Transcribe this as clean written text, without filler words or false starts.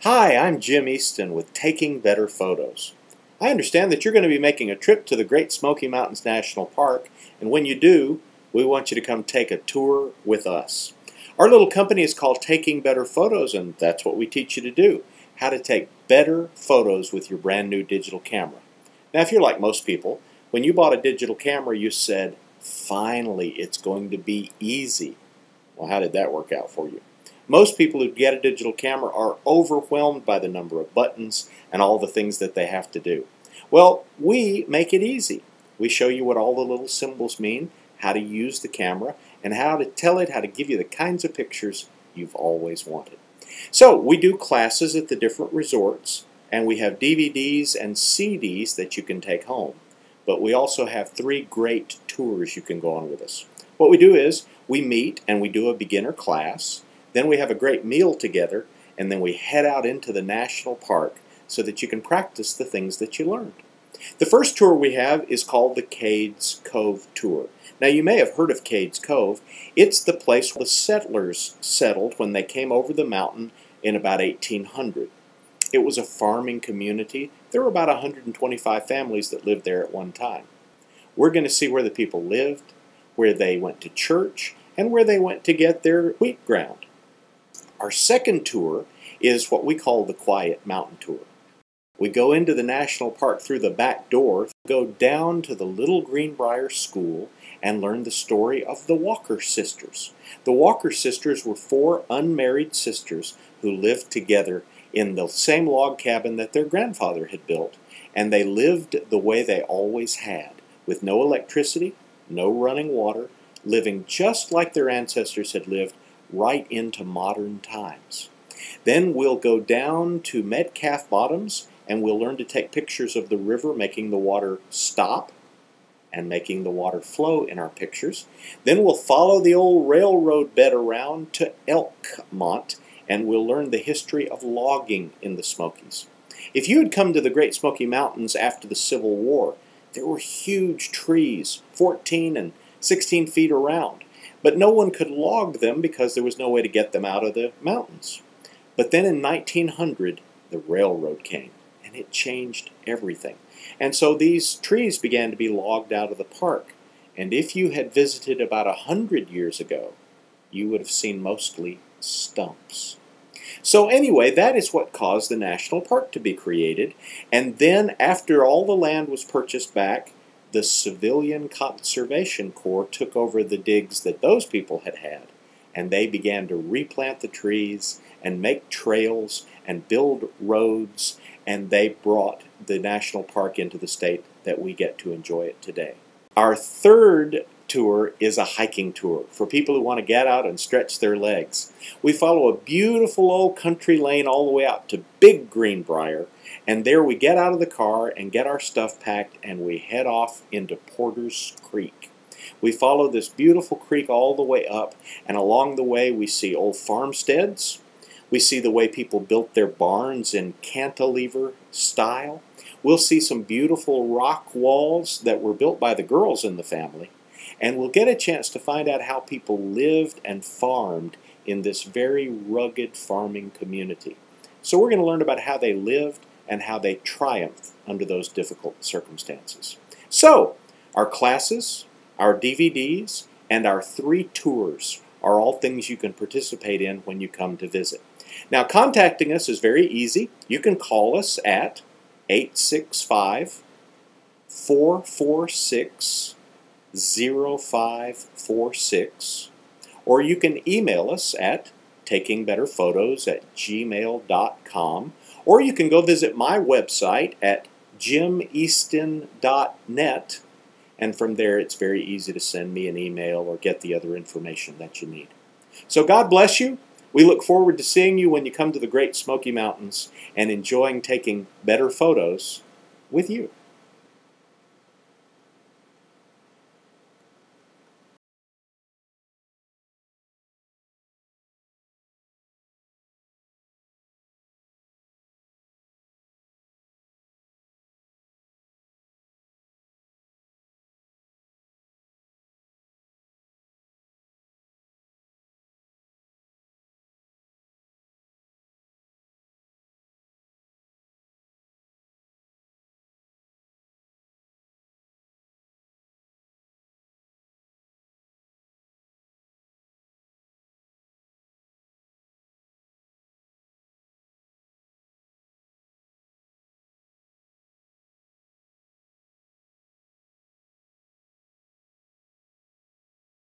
Hi, I'm Jim Easton with Taking Better Photos. I understand that you're going to be making a trip to the Great Smoky Mountains National Park, and when you do, we want you to come take a tour with us. Our little company is called Taking Better Photos, and that's what we teach you to do, how to take better photos with your brand new digital camera. Now, if you're like most people, when you bought a digital camera, you said, finally, it's going to be easy. Well, how did that work out for you? Most people who get a digital camera are overwhelmed by the number of buttons and all the things that they have to do. Well, we make it easy. We show you what all the little symbols mean, how to use the camera, and how to tell it how to give you the kinds of pictures you've always wanted. So we do classes at the different resorts, and we have DVDs and CDs that you can take home. But we also have 3 great tours you can go on with us. What we do is we meet and we do a beginner class. Then we have a great meal together, and then we head out into the national park so that you can practice the things that you learned. The first tour we have is called the Cades Cove Tour. Now, you may have heard of Cades Cove. It's the place where the settlers settled when they came over the mountain in about 1800. It was a farming community. There were about 125 families that lived there at one time. We're going to see where the people lived, where they went to church, and where they went to get their wheat ground. Our second tour is what we call the Quiet Mountain Tour. We go into the national park through the back door, go down to the Little Greenbrier School, and learn the story of the Walker sisters. The Walker sisters were 4 unmarried sisters who lived together in the same log cabin that their grandfather had built, and they lived the way they always had, with no electricity, no running water, living just like their ancestors had lived right into modern times. Then we'll go down to Metcalf Bottoms and we'll learn to take pictures of the river, making the water stop and making the water flow in our pictures. Then we'll follow the old railroad bed around to Elkmont and we'll learn the history of logging in the Smokies. If you had come to the Great Smoky Mountains after the Civil War, there were huge trees, 14 and 16 feet around. But no one could log them because there was no way to get them out of the mountains. But then in 1900, the railroad came, and it changed everything. And so these trees began to be logged out of the park. And if you had visited about 100 years ago, you would have seen mostly stumps. So anyway, that is what caused the national park to be created. And then after all the land was purchased back, the Civilian Conservation Corps took over the digs that those people had had, and they began to replant the trees and make trails and build roads, and they brought the national park into the state that we get to enjoy it today. Our third tour is a hiking tour for people who want to get out and stretch their legs. We follow a beautiful old country lane all the way out to Big Greenbrier, and there we get out of the car and get our stuff packed and we head off into Porter's Creek. We follow this beautiful creek all the way up, and along the way we see old farmsteads. We see the way people built their barns in cantilever style. We'll see some beautiful rock walls that were built by the girls in the family. And we'll get a chance to find out how people lived and farmed in this very rugged farming community. So we're going to learn about how they lived and how they triumphed under those difficult circumstances. So, our classes, our DVDs, and our 3 tours are all things you can participate in when you come to visit. Now, contacting us is very easy. You can call us at 865-446-0546, or you can email us at takingbetterphotos@gmail.com, or you can go visit my website at jimeaston.net, and from there it's very easy to send me an email or get the other information that you need. So God bless you. We look forward to seeing you when you come to the Great Smoky Mountains and enjoying taking better photos with you.